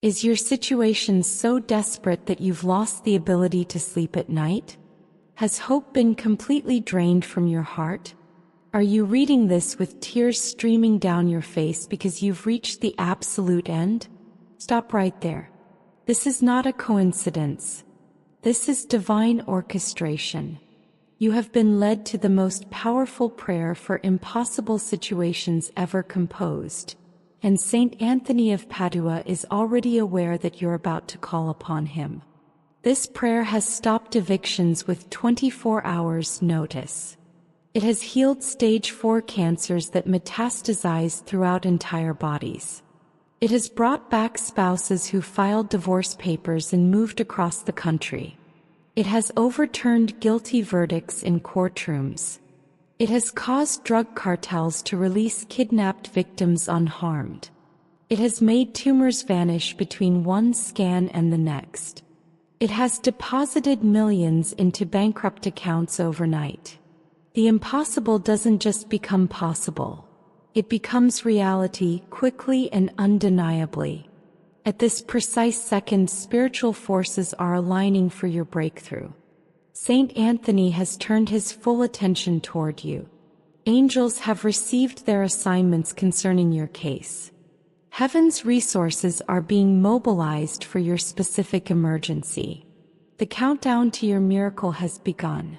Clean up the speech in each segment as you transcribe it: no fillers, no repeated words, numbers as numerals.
Is your situation so desperate that you've lost the ability to sleep at night? Has hope been completely drained from your heart? Are you reading this with tears streaming down your face because you've reached the absolute end? Stop right there. This is not a coincidence. This is divine orchestration. You have been led to the most powerful prayer for impossible situations ever composed, and Saint Anthony of Padua is already aware that you're about to call upon him. This prayer has stopped evictions with 24 hours' notice. It has healed stage 4 cancers that metastasize throughout entire bodies. It has brought back spouses who filed divorce papers and moved across the country. It has overturned guilty verdicts in courtrooms. It has caused drug cartels to release kidnapped victims unharmed. It has made tumors vanish between one scan and the next. It has deposited millions into bankrupt accounts overnight. The impossible doesn't just become possible. It becomes reality quickly and undeniably. At this precise second, spiritual forces are aligning for your breakthrough. Saint Anthony has turned his full attention toward you. Angels have received their assignments concerning your case. Heaven's resources are being mobilized for your specific emergency. The countdown to your miracle has begun.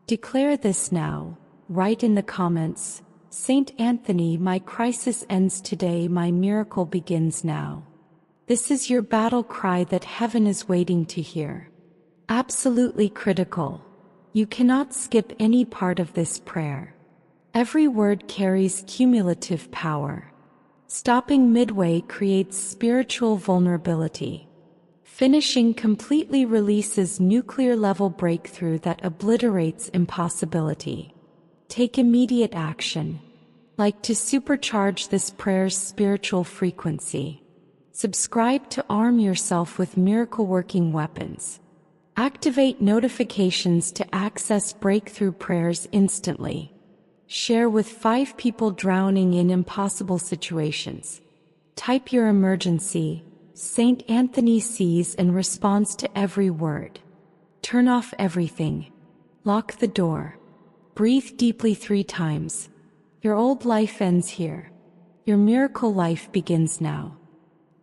Declare this now. Write in the comments, Saint Anthony, my crisis ends today, my miracle begins now. This is your battle cry that heaven is waiting to hear. Absolutely critical. You cannot skip any part of this prayer. Every word carries cumulative power. Stopping midway creates spiritual vulnerability. Finishing completely releases nuclear-level breakthrough that obliterates impossibility. Take immediate action. Like to supercharge this prayer's spiritual frequency. Subscribe to arm yourself with miracle-working weapons. Activate notifications to access breakthrough prayers instantly. Share with 5 people drowning in impossible situations. Type your emergency. Saint Anthony sees and responds to every word. Turn off everything. Lock the door. Breathe deeply 3 times. Your old life ends here. Your miracle life begins now.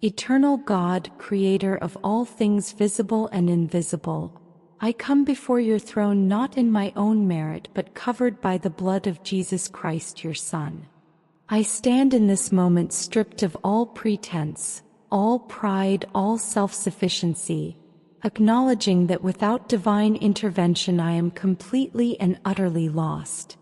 Eternal God, creator of all things visible and invisible, I come before your throne not in my own merit but covered by the blood of Jesus Christ your Son. I stand in this moment stripped of all pretense, all pride, all self-sufficiency, acknowledging that without divine intervention I am completely and utterly lost.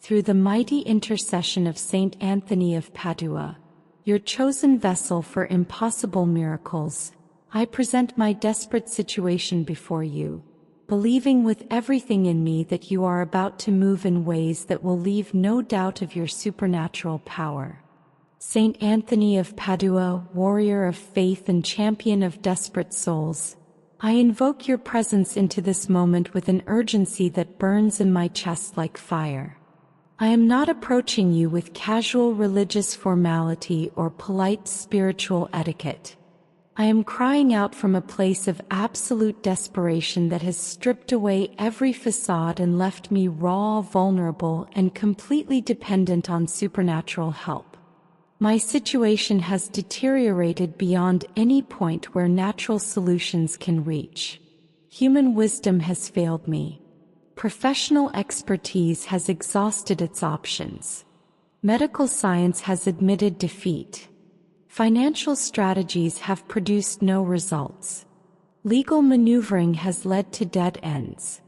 Through the mighty intercession of Saint Anthony of Padua, your chosen vessel for impossible miracles, I present my desperate situation before you, believing with everything in me that you are about to move in ways that will leave no doubt of your supernatural power. Saint Anthony of Padua, warrior of faith and champion of desperate souls, I invoke your presence into this moment with an urgency that burns in my chest like fire. I am not approaching you with casual religious formality or polite spiritual etiquette. I am crying out from a place of absolute desperation that has stripped away every facade and left me raw, vulnerable, and completely dependent on supernatural help. My situation has deteriorated beyond any point where natural solutions can reach. Human wisdom has failed me. Professional expertise has exhausted its options. Medical science has admitted defeat. Financial strategies have produced no results. Legal maneuvering has led to dead ends.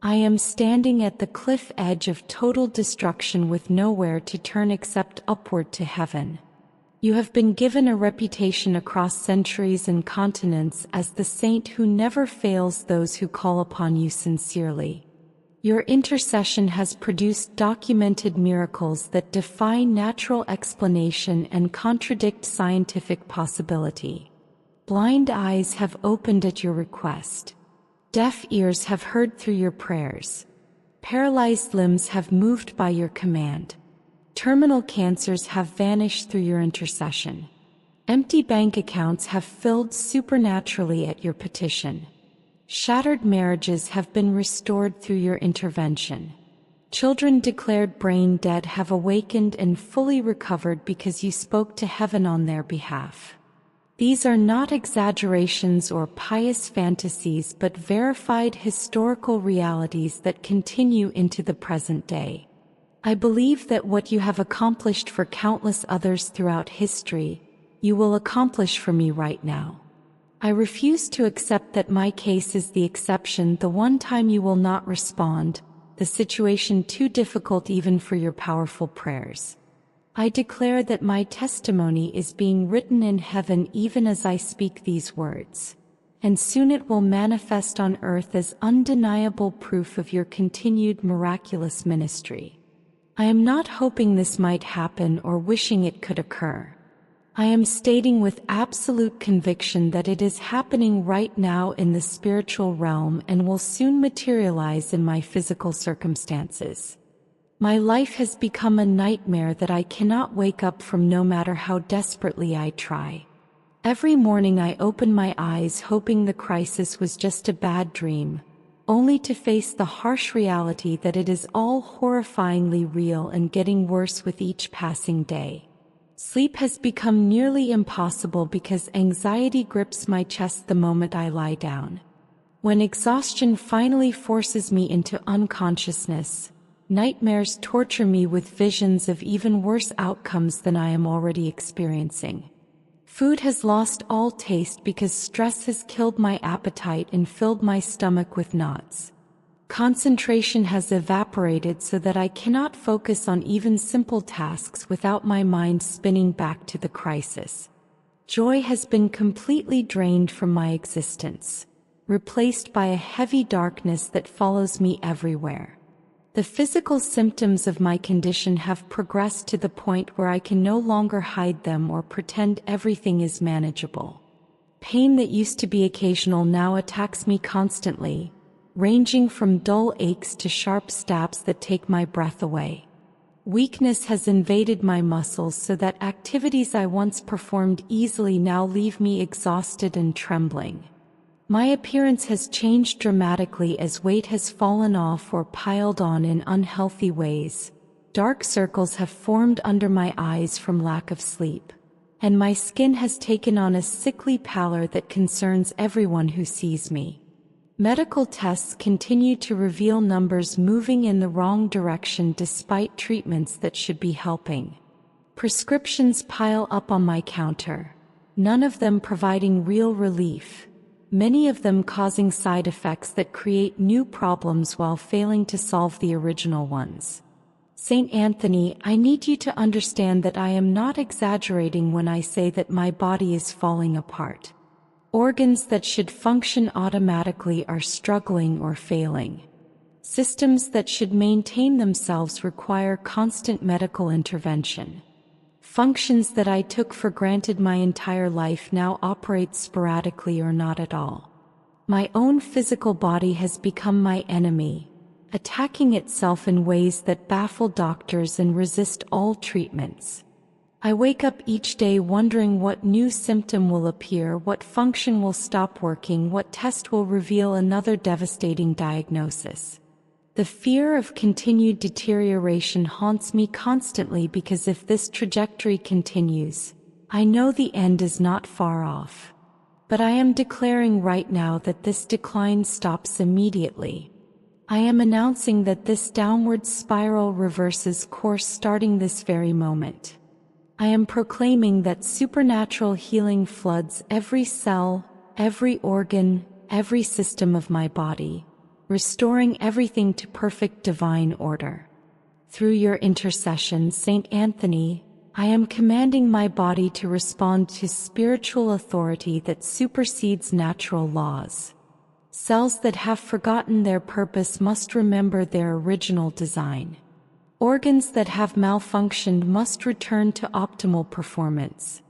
I am standing at the cliff edge of total destruction with nowhere to turn except upward to heaven. You have been given a reputation across centuries and continents as the saint who never fails those who call upon you sincerely. Your intercession has produced documented miracles that defy natural explanation and contradict scientific possibility. Blind eyes have opened at your request. Deaf ears have heard through your prayers. Paralyzed limbs have moved by your command. Terminal cancers have vanished through your intercession. Empty bank accounts have filled supernaturally at your petition. Shattered marriages have been restored through your intervention. Children declared brain dead have awakened and fully recovered because you spoke to heaven on their behalf. These are not exaggerations or pious fantasies but verified historical realities that continue into the present day. I believe that what you have accomplished for countless others throughout history, you will accomplish for me right now. I refuse to accept that my case is the exception, the one time you will not respond, the situation too difficult even for your powerful prayers. I declare that my testimony is being written in heaven even as I speak these words, and soon it will manifest on earth as undeniable proof of your continued miraculous ministry. I am not hoping this might happen or wishing it could occur. I am stating with absolute conviction that it is happening right now in the spiritual realm and will soon materialize in my physical circumstances. My life has become a nightmare that I cannot wake up from no matter how desperately I try. Every morning I open my eyes hoping the crisis was just a bad dream, only to face the harsh reality that it is all horrifyingly real and getting worse with each passing day. Sleep has become nearly impossible because anxiety grips my chest the moment I lie down. When exhaustion finally forces me into unconsciousness, nightmares torture me with visions of even worse outcomes than I am already experiencing. Food has lost all taste because stress has killed my appetite and filled my stomach with knots. Concentration has evaporated so that I cannot focus on even simple tasks without my mind spinning back to the crisis. Joy has been completely drained from my existence, replaced by a heavy darkness that follows me everywhere. The physical symptoms of my condition have progressed to the point where I can no longer hide them or pretend everything is manageable. Pain that used to be occasional now attacks me constantly, ranging from dull aches to sharp stabs that take my breath away. Weakness has invaded my muscles so that activities I once performed easily now leave me exhausted and trembling. My appearance has changed dramatically as weight has fallen off or piled on in unhealthy ways. Dark circles have formed under my eyes from lack of sleep, and my skin has taken on a sickly pallor that concerns everyone who sees me. Medical tests continue to reveal numbers moving in the wrong direction despite treatments that should be helping. Prescriptions pile up on my counter, none of them providing real relief, many of them causing side effects that create new problems while failing to solve the original ones. Saint Anthony, I need you to understand that I am not exaggerating when I say that my body is falling apart. Organs that should function automatically are struggling or failing. Systems that should maintain themselves require constant medical intervention. Functions that I took for granted my entire life now operate sporadically or not at all. My own physical body has become my enemy, attacking itself in ways that baffle doctors and resist all treatments. I wake up each day wondering what new symptom will appear, what function will stop working, what test will reveal another devastating diagnosis. The fear of continued deterioration haunts me constantly because if this trajectory continues, I know the end is not far off. But I am declaring right now that this decline stops immediately. I am announcing that this downward spiral reverses course starting this very moment. I am proclaiming that supernatural healing floods every cell, every organ, every system of my body, restoring everything to perfect divine order. Through your intercession, Saint Anthony, I am commanding my body to respond to spiritual authority that supersedes natural laws. Cells that have forgotten their purpose must remember their original design. Organs that have malfunctioned must return to optimal performance.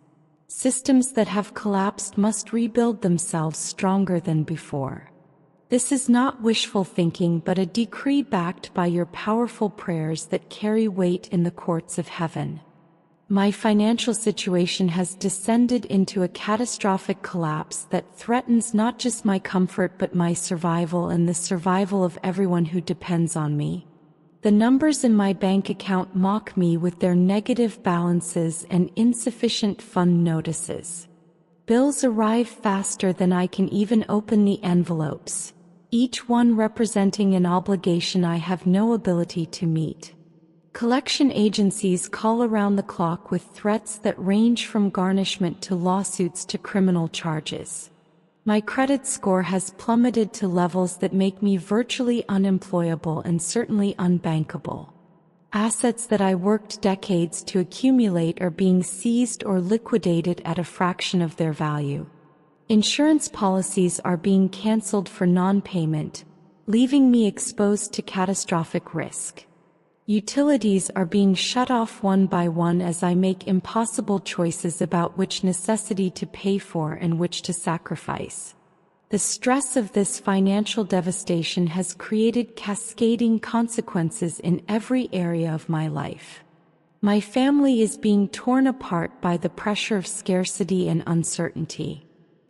Systems that have collapsed must rebuild themselves stronger than before. This is not wishful thinking but a decree backed by your powerful prayers that carry weight in the courts of heaven. My financial situation has descended into a catastrophic collapse that threatens not just my comfort but my survival and the survival of everyone who depends on me. The numbers in my bank account mock me with their negative balances and insufficient fund notices. Bills arrive faster than I can even open the envelopes, each one representing an obligation I have no ability to meet. Collection agencies call around the clock with threats that range from garnishment to lawsuits to criminal charges. My credit score has plummeted to levels that make me virtually unemployable and certainly unbankable. Assets that I worked decades to accumulate are being seized or liquidated at a fraction of their value. Insurance policies are being canceled for non-payment, leaving me exposed to catastrophic risk. Utilities are being shut off one by one as I make impossible choices about which necessity to pay for and which to sacrifice. The stress of this financial devastation has created cascading consequences in every area of my life. My family is being torn apart by the pressure of scarcity and uncertainty.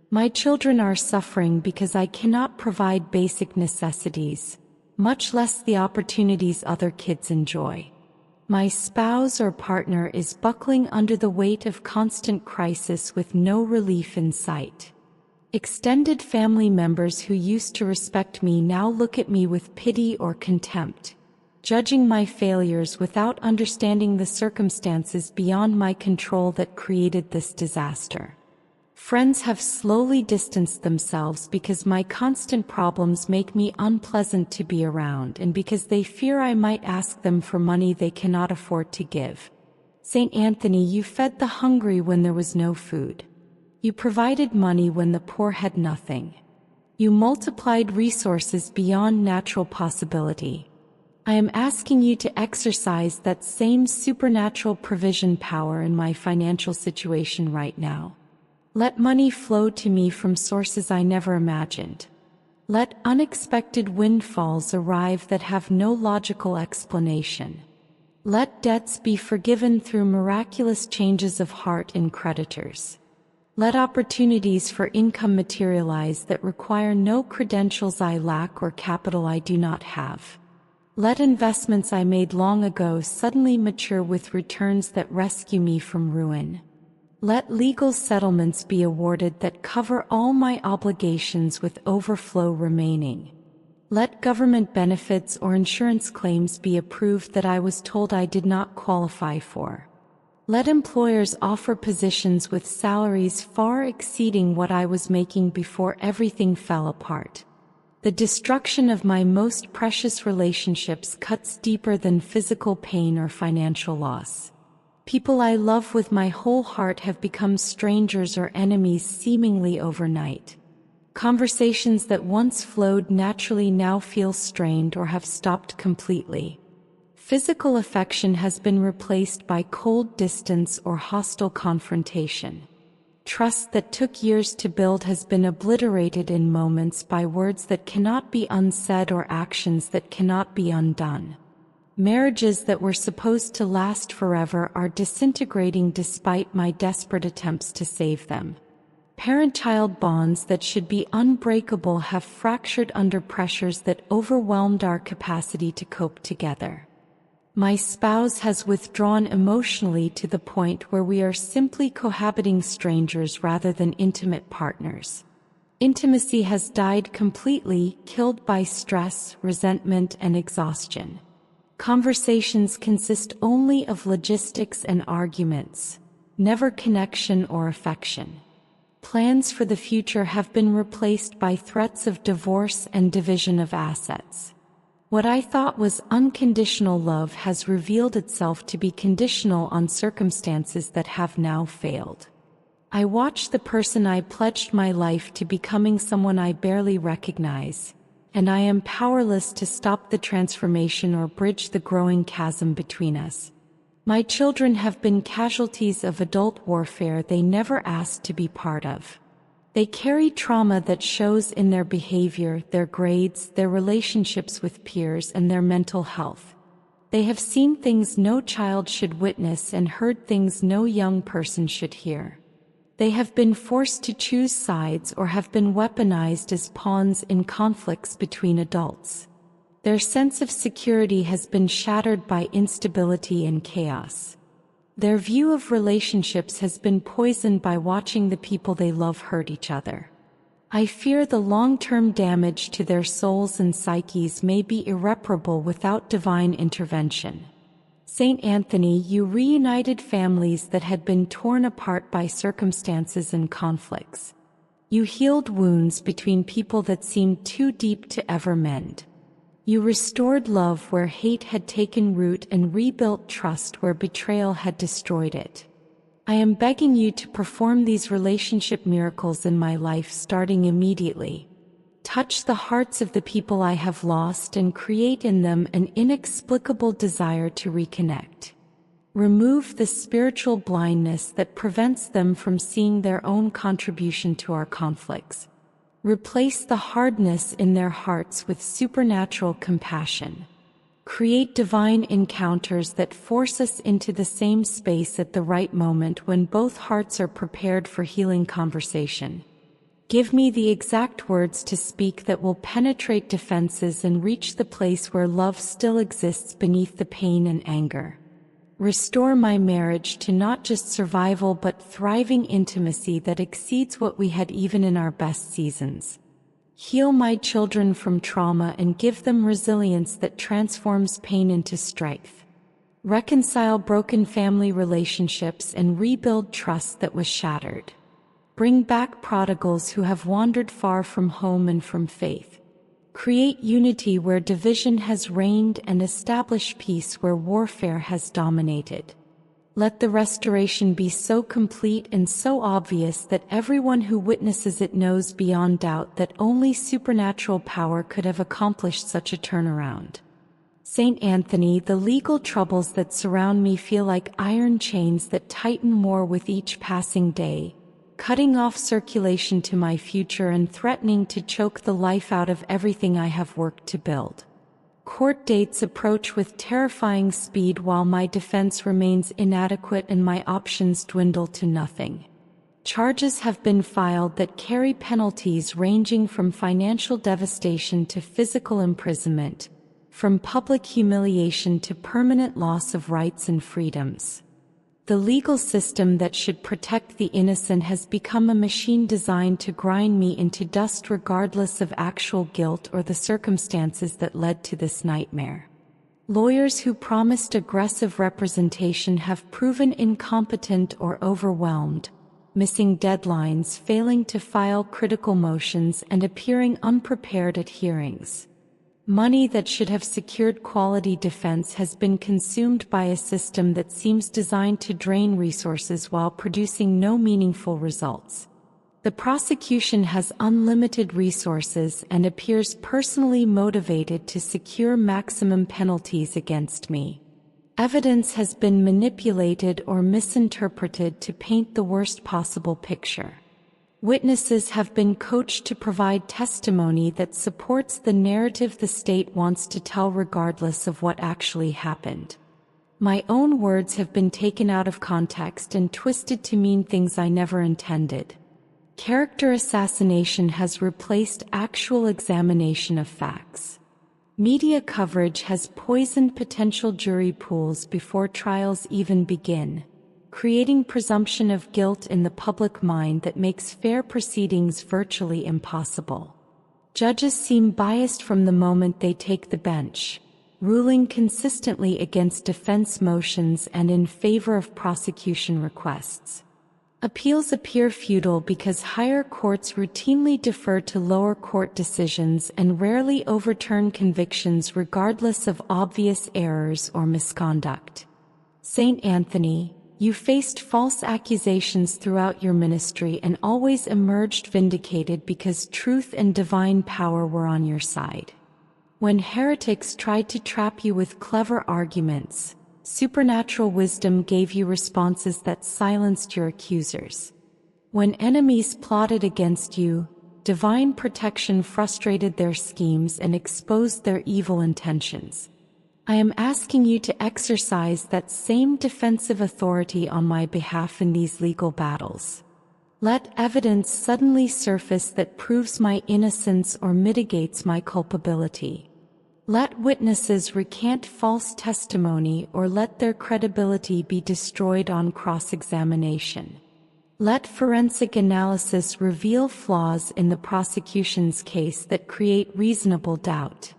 My children are suffering because I cannot provide basic necessities, much less the opportunities other kids enjoy. My spouse or partner is buckling under the weight of constant crisis with no relief in sight. Extended family members who used to respect me now look at me with pity or contempt, judging my failures without understanding the circumstances beyond my control that created this disaster. Friends have slowly distanced themselves because my constant problems make me unpleasant to be around and because they fear I might ask them for money they cannot afford to give. Saint Anthony, you fed the hungry when there was no food. You provided money when the poor had nothing. You multiplied resources beyond natural possibility. I am asking you to exercise that same supernatural provision power in my financial situation right now. Let money flow to me from sources I never imagined. Let unexpected windfalls arrive that have no logical explanation. Let debts be forgiven through miraculous changes of heart in creditors. Let opportunities for income materialize that require no credentials I lack or capital I do not have. Let investments I made long ago suddenly mature with returns that rescue me from ruin. Let legal settlements be awarded that cover all my obligations with overflow remaining. Let government benefits or insurance claims be approved that I was told I did not qualify for. Let employers offer positions with salaries far exceeding what I was making before everything fell apart. The destruction of my most precious relationships cuts deeper than physical pain or financial loss. People I love with my whole heart have become strangers or enemies seemingly overnight. Conversations that once flowed naturally now feel strained or have stopped completely. Physical affection has been replaced by cold distance or hostile confrontation. Trust that took years to build has been obliterated in moments by words that cannot be unsaid or actions that cannot be undone. Marriages that were supposed to last forever are disintegrating despite my desperate attempts to save them. Parent-child bonds that should be unbreakable have fractured under pressures that overwhelmed our capacity to cope together. My spouse has withdrawn emotionally to the point where we are simply cohabiting strangers rather than intimate partners. Intimacy has died completely, killed by stress, resentment, and exhaustion. Conversations consist only of logistics and arguments, never connection or affection. Plans for the future have been replaced by threats of divorce and division of assets. What I thought was unconditional love has revealed itself to be conditional on circumstances that have now failed. I watch the person I pledged my life to becoming someone I barely recognize, and I am powerless to stop the transformation or bridge the growing chasm between us. My children have been casualties of adult warfare they never asked to be part of. They carry trauma that shows in their behavior, their grades, their relationships with peers, and their mental health. They have seen things no child should witness and heard things no young person should hear. They have been forced to choose sides or have been weaponized as pawns in conflicts between adults. Their sense of security has been shattered by instability and chaos. Their view of relationships has been poisoned by watching the people they love hurt each other. I fear the long-term damage to their souls and psyches may be irreparable without divine intervention. Saint Anthony, you reunited families that had been torn apart by circumstances and conflicts. You healed wounds between people that seemed too deep to ever mend. You restored love where hate had taken root and rebuilt trust where betrayal had destroyed it. I am begging you to perform these relationship miracles in my life starting immediately. Touch the hearts of the people I have lost and create in them an inexplicable desire to reconnect. Remove the spiritual blindness that prevents them from seeing their own contribution to our conflicts. Replace the hardness in their hearts with supernatural compassion. Create divine encounters that force us into the same space at the right moment when both hearts are prepared for healing conversation. Give me the exact words to speak that will penetrate defenses and reach the place where love still exists beneath the pain and anger. Restore my marriage to not just survival but thriving intimacy that exceeds what we had even in our best seasons. Heal my children from trauma and give them resilience that transforms pain into strength. Reconcile broken family relationships and rebuild trust that was shattered. Bring back prodigals who have wandered far from home and from faith. Create unity where division has reigned and establish peace where warfare has dominated. Let the restoration be so complete and so obvious that everyone who witnesses it knows beyond doubt that only supernatural power could have accomplished such a turnaround. Saint Anthony, the legal troubles that surround me feel like iron chains that tighten more with each passing day, cutting off circulation to my future and threatening to choke the life out of everything I have worked to build. Court dates approach with terrifying speed while my defense remains inadequate and my options dwindle to nothing. Charges have been filed that carry penalties ranging from financial devastation to physical imprisonment, from public humiliation to permanent loss of rights and freedoms. The legal system that should protect the innocent has become a machine designed to grind me into dust regardless of actual guilt or the circumstances that led to this nightmare. Lawyers who promised aggressive representation have proven incompetent or overwhelmed, missing deadlines, failing to file critical motions, and appearing unprepared at hearings. Money that should have secured quality defense has been consumed by a system that seems designed to drain resources while producing no meaningful results. The prosecution has unlimited resources and appears personally motivated to secure maximum penalties against me. Evidence has been manipulated or misinterpreted to paint the worst possible picture. Witnesses have been coached to provide testimony that supports the narrative the state wants to tell regardless of what actually happened. My own words have been taken out of context and twisted to mean things I never intended. Character assassination has replaced actual examination of facts. Media coverage has poisoned potential jury pools before trials even begin, creating presumption of guilt in the public mind that makes fair proceedings virtually impossible. Judges seem biased from the moment they take the bench, ruling consistently against defense motions and in favor of prosecution requests. Appeals appear futile because higher courts routinely defer to lower court decisions and rarely overturn convictions regardless of obvious errors or misconduct. Saint Anthony, you faced false accusations throughout your ministry and always emerged vindicated because truth and divine power were on your side. When heretics tried to trap you with clever arguments, supernatural wisdom gave you responses that silenced your accusers. When enemies plotted against you, divine protection frustrated their schemes and exposed their evil intentions. I am asking you to exercise that same defensive authority on my behalf in these legal battles. Let evidence suddenly surface that proves my innocence or mitigates my culpability. Let witnesses recant false testimony or let their credibility be destroyed on cross-examination. Let forensic analysis reveal flaws in the prosecution's case that create reasonable doubt.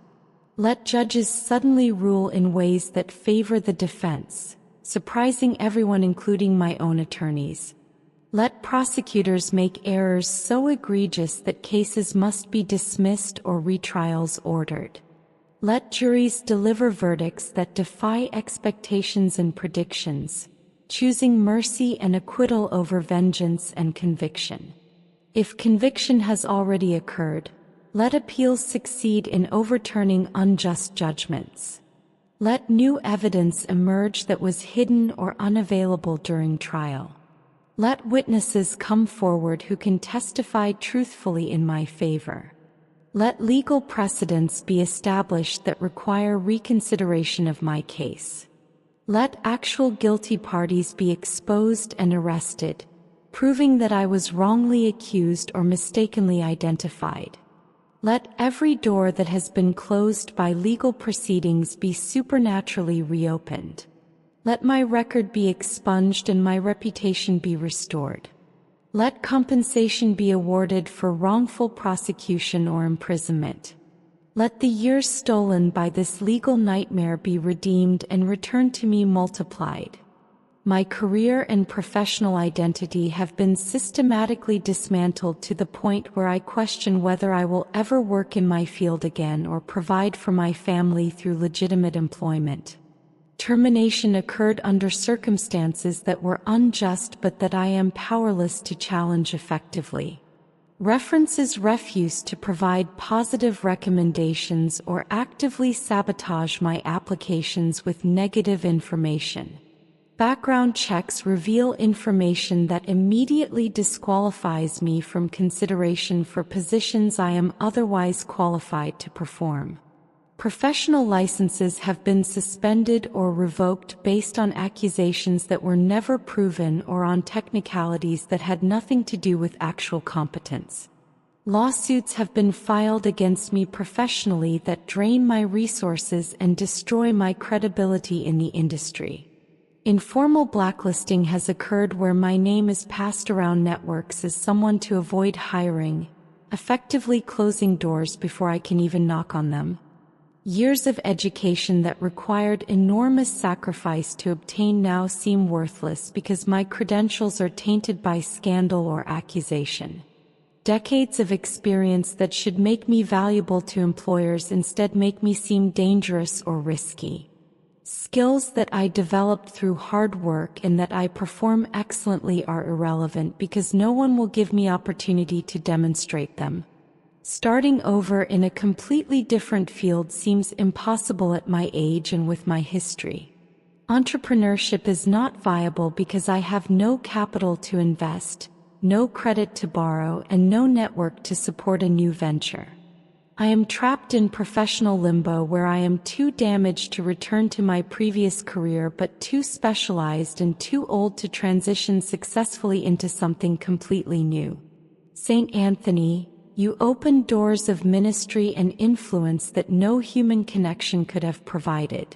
Let judges suddenly rule in ways that favor the defense, surprising everyone including my own attorneys. Let prosecutors make errors so egregious that cases must be dismissed or retrials ordered. Let juries deliver verdicts that defy expectations and predictions, choosing mercy and acquittal over vengeance and conviction. If conviction has already occurred, let appeals succeed in overturning unjust judgments. Let new evidence emerge that was hidden or unavailable during trial. Let witnesses come forward who can testify truthfully in my favor. Let legal precedents be established that require reconsideration of my case. Let actual guilty parties be exposed and arrested, proving that I was wrongly accused or mistakenly identified. Let every door that has been closed by legal proceedings be supernaturally reopened. Let my record be expunged and my reputation be restored. Let compensation be awarded for wrongful prosecution or imprisonment. Let the years stolen by this legal nightmare be redeemed and returned to me multiplied. My career and professional identity have been systematically dismantled to the point where I question whether I will ever work in my field again or provide for my family through legitimate employment. Termination occurred under circumstances that were unjust but that I am powerless to challenge effectively. References refuse to provide positive recommendations or actively sabotage my applications with negative information. Background checks reveal information that immediately disqualifies me from consideration for positions I am otherwise qualified to perform. Professional licenses have been suspended or revoked based on accusations that were never proven or on technicalities that had nothing to do with actual competence. Lawsuits have been filed against me professionally that drain my resources and destroy my credibility in the industry. Informal blacklisting has occurred where my name is passed around networks as someone to avoid hiring, effectively closing doors before I can even knock on them. Years of education that required enormous sacrifice to obtain now seem worthless because my credentials are tainted by scandal or accusation. Decades of experience that should make me valuable to employers instead make me seem dangerous or risky. Skills that I developed through hard work and that I perform excellently are irrelevant because no one will give me opportunity to demonstrate them. Starting over in a completely different field seems impossible at my age and with my history. Entrepreneurship is not viable because I have no capital to invest, no credit to borrow, and no network to support a new venture. I am trapped in professional limbo where I am too damaged to return to my previous career but too specialized and too old to transition successfully into something completely new. St. Anthony, you opened doors of ministry and influence that no human connection could have provided.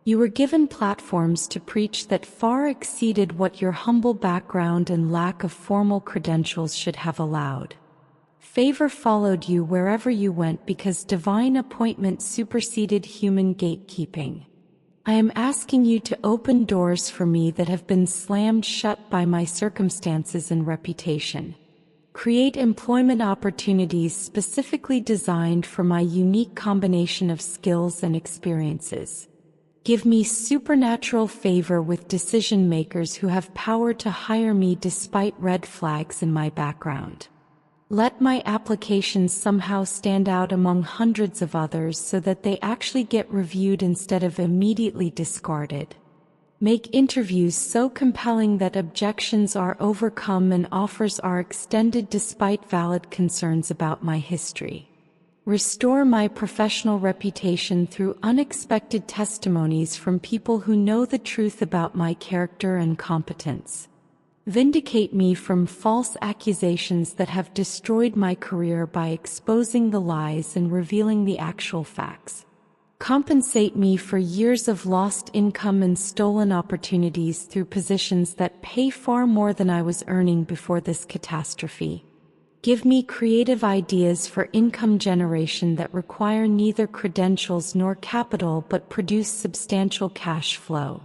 You were given platforms to preach that far exceeded what your humble background and lack of formal credentials should have allowed. Favor followed you wherever you went because divine appointment superseded human gatekeeping. I am asking you to open doors for me that have been slammed shut by my circumstances and reputation. Create employment opportunities specifically designed for my unique combination of skills and experiences. Give me supernatural favor with decision makers who have power to hire me despite red flags in my background. Let my applications somehow stand out among hundreds of others so that they actually get reviewed instead of immediately discarded. Make interviews so compelling that objections are overcome and offers are extended despite valid concerns about my history. Restore my professional reputation through unexpected testimonies from people who know the truth about my character and competence. Vindicate me from false accusations that have destroyed my career by exposing the lies and revealing the actual facts. Compensate me for years of lost income and stolen opportunities through positions that pay far more than I was earning before this catastrophe. Give me creative ideas for income generation that require neither credentials nor capital but produce substantial cash flow.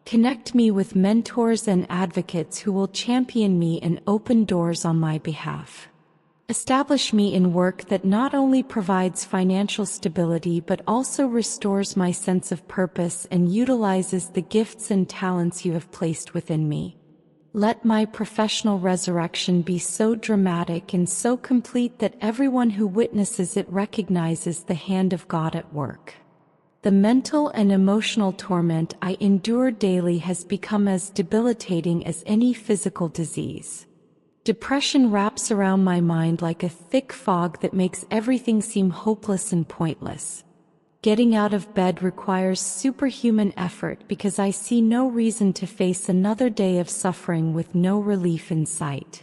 Connect me with mentors and advocates who will champion me and open doors on my behalf. Establish me in work that not only provides financial stability but also restores my sense of purpose and utilizes the gifts and talents you have placed within me. Let my professional resurrection be so dramatic and so complete that everyone who witnesses it recognizes the hand of God at work. The mental and emotional torment I endure daily has become as debilitating as any physical disease. Depression wraps around my mind like a thick fog that makes everything seem hopeless and pointless. Getting out of bed requires superhuman effort because I see no reason to face another day of suffering with no relief in sight.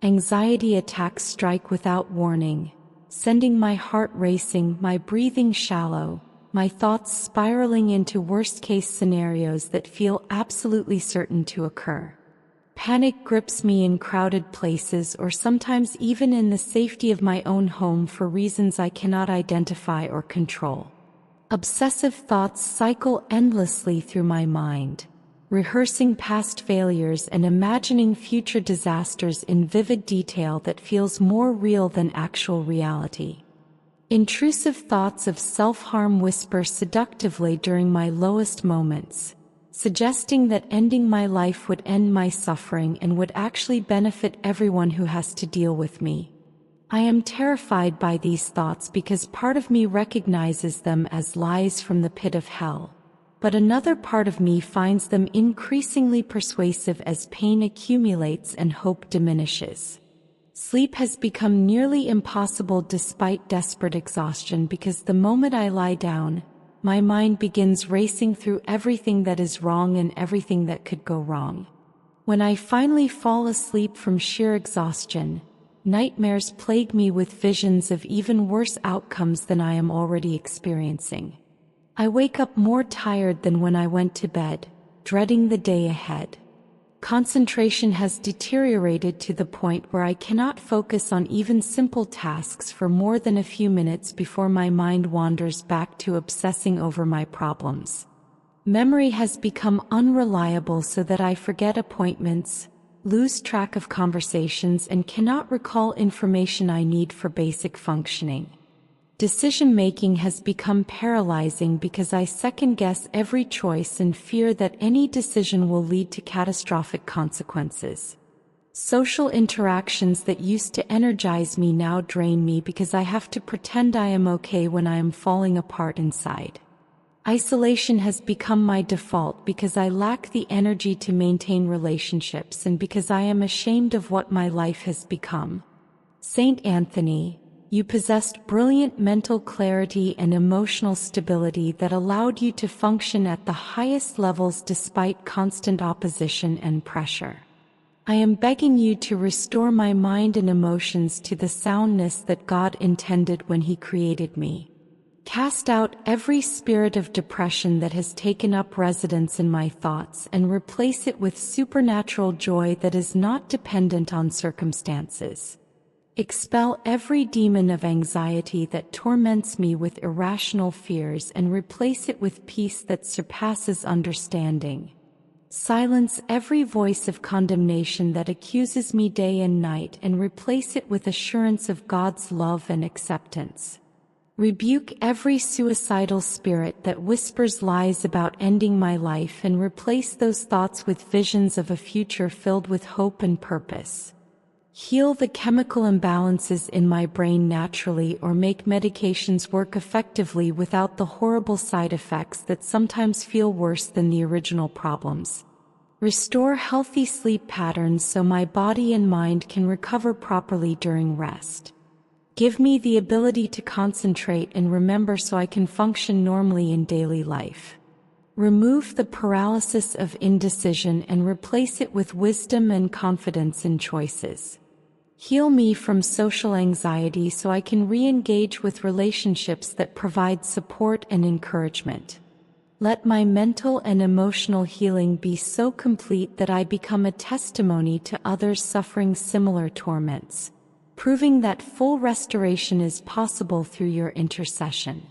Anxiety attacks strike without warning, sending my heart racing, my breathing shallow, my thoughts spiraling into worst-case scenarios that feel absolutely certain to occur. Panic grips me in crowded places or sometimes even in the safety of my own home for reasons I cannot identify or control. Obsessive thoughts cycle endlessly through my mind, rehearsing past failures and imagining future disasters in vivid detail that feels more real than actual reality. Intrusive thoughts of self-harm whisper seductively during my lowest moments, suggesting that ending my life would end my suffering and would actually benefit everyone who has to deal with me. I am terrified by these thoughts because part of me recognizes them as lies from the pit of hell, but another part of me finds them increasingly persuasive as pain accumulates and hope diminishes. Sleep has become nearly impossible despite desperate exhaustion because the moment I lie down, my mind begins racing through everything that is wrong and everything that could go wrong. When I finally fall asleep from sheer exhaustion, nightmares plague me with visions of even worse outcomes than I am already experiencing. I wake up more tired than when I went to bed, dreading the day ahead. Concentration has deteriorated to the point where I cannot focus on even simple tasks for more than a few minutes before my mind wanders back to obsessing over my problems. Memory has become unreliable so that I forget appointments, lose track of conversations, and cannot recall information I need for basic functioning. Decision-making has become paralyzing because I second-guess every choice and fear that any decision will lead to catastrophic consequences. Social interactions that used to energize me now drain me because I have to pretend I am okay when I am falling apart inside. Isolation has become my default because I lack the energy to maintain relationships and because I am ashamed of what my life has become. Saint Anthony, you possessed brilliant mental clarity and emotional stability that allowed you to function at the highest levels despite constant opposition and pressure. I am begging you to restore my mind and emotions to the soundness that God intended when He created me. Cast out every spirit of depression that has taken up residence in my thoughts and replace it with supernatural joy that is not dependent on circumstances. Expel every demon of anxiety that torments me with irrational fears and replace it with peace that surpasses understanding. Silence every voice of condemnation that accuses me day and night and replace it with assurance of God's love and acceptance. Rebuke every suicidal spirit that whispers lies about ending my life and replace those thoughts with visions of a future filled with hope and purpose. Heal the chemical imbalances in my brain naturally or make medications work effectively without the horrible side effects that sometimes feel worse than the original problems. Restore healthy sleep patterns so my body and mind can recover properly during rest. Give me the ability to concentrate and remember so I can function normally in daily life. Remove the paralysis of indecision and replace it with wisdom and confidence in choices. Heal me from social anxiety so I can re-engage with relationships that provide support and encouragement. Let my mental and emotional healing be so complete that I become a testimony to others suffering similar torments, proving that full restoration is possible through your intercession.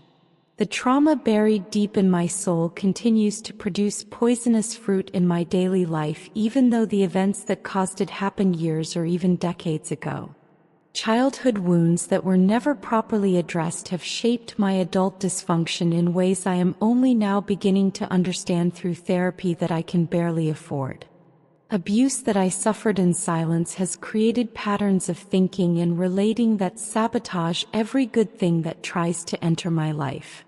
The trauma buried deep in my soul continues to produce poisonous fruit in my daily life, even though the events that caused it happened years or even decades ago. Childhood wounds that were never properly addressed have shaped my adult dysfunction in ways I am only now beginning to understand through therapy that I can barely afford. Abuse that I suffered in silence has created patterns of thinking and relating that sabotage every good thing that tries to enter my life.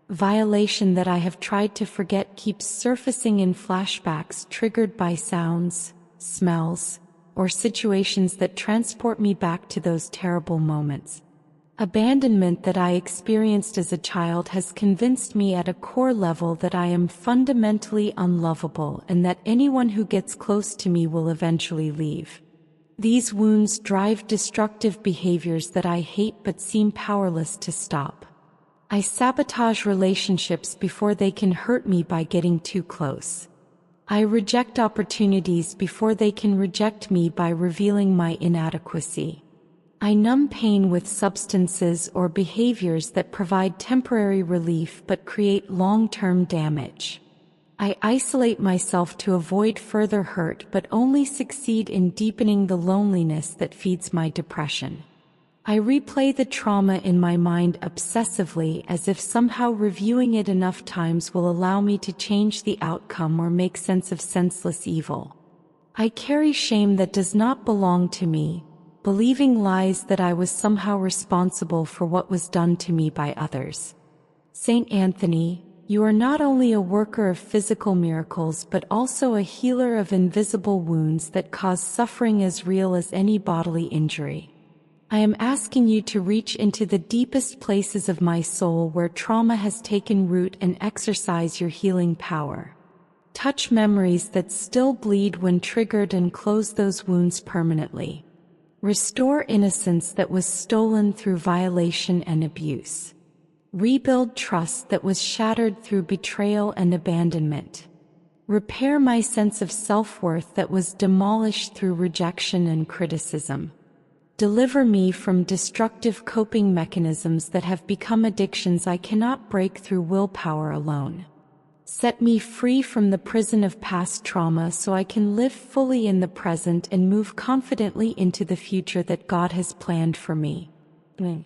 Violation that I have tried to forget keeps surfacing in flashbacks triggered by sounds, smells, or situations that transport me back to those terrible moments. Abandonment that I experienced as a child has convinced me at a core level that I am fundamentally unlovable and that anyone who gets close to me will eventually leave. These wounds drive destructive behaviors that I hate but seem powerless to stop. I sabotage relationships before they can hurt me by getting too close. I reject opportunities before they can reject me by revealing my inadequacy. I numb pain with substances or behaviors that provide temporary relief but create long-term damage. I isolate myself to avoid further hurt but only succeed in deepening the loneliness that feeds my depression. I replay the trauma in my mind obsessively as if somehow reviewing it enough times will allow me to change the outcome or make sense of senseless evil. I carry shame that does not belong to me, believing lies that I was somehow responsible for what was done to me by others. Saint Anthony, you are not only a worker of physical miracles but also a healer of invisible wounds that cause suffering as real as any bodily injury. I am asking you to reach into the deepest places of my soul where trauma has taken root and exercise your healing power. Touch memories that still bleed when triggered and close those wounds permanently. Restore innocence that was stolen through violation and abuse. Rebuild trust that was shattered through betrayal and abandonment. Repair my sense of self-worth that was demolished through rejection and criticism. Deliver me from destructive coping mechanisms that have become addictions I cannot break through willpower alone. Set me free from the prison of past trauma so I can live fully in the present and move confidently into the future that God has planned for me. Amen.